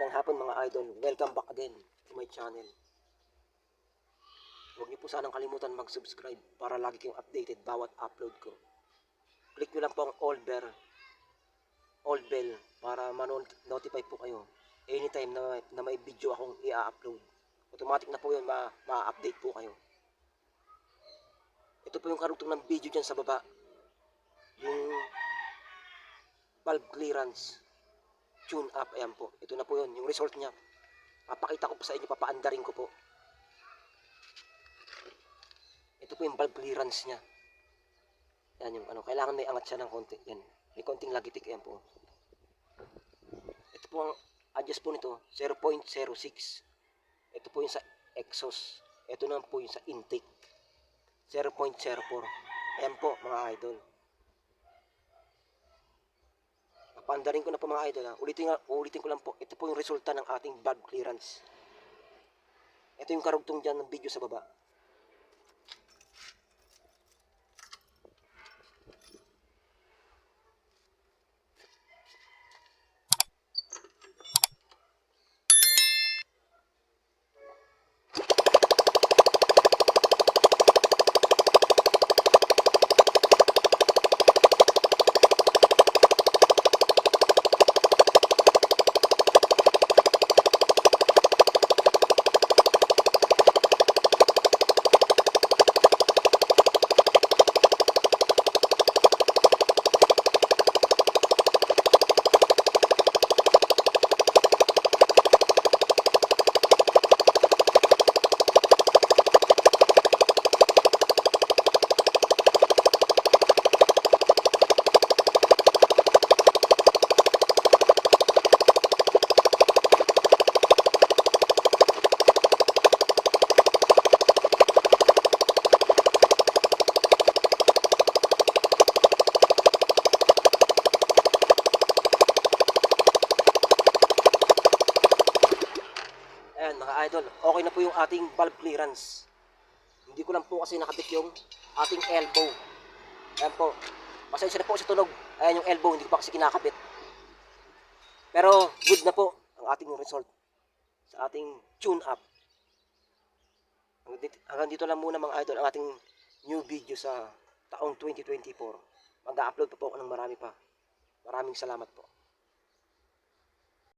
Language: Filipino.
Magandang hapon mga idol. Welcome back again to my channel. Huwag niyo po sanang kalimutan mag-subscribe para lagi kayong updated bawat upload ko. Click niyo lang po ang all bell para ma-notify po kayo anytime na may video akong i-upload. Automatic na po yun, ma-update po kayo. Ito po yung karugtong ng video dyan sa baba. Yung valve clearance tune up, ayan po. Ito na po yun, yung result niya. Papakita ko po sa inyo, papaandarin ko po. Ito po yung valve clearance niya. Yan yung kailangan may angat siya ng konti. Yan, may konting lagitik, ayan po. Ito po ang adjust po nito, 0.06. Ito po yung sa exhaust. Ito naman po yung sa intake, 0.04. Ayan po mga idol. Papandarin ko na po mga idol ha. Ulitin ko lang po. Ito po yung resulta ng ating valve clearance. Ito yung karugtong dyan ng video sa baba. Ayan mga idol, okay na po yung ating valve clearance. Hindi ko lang po kasi nakabit yung ating elbow. Ayan po, pasensya na po sa tunog. Ayan yung elbow, hindi ko pa kasi kinakabit. Pero good na po ang ating result sa ating tune up. Hanggang dito lang muna mga idol ang ating new video sa taong 2024. Mag-upload pa po ako ng marami pa. Maraming salamat po.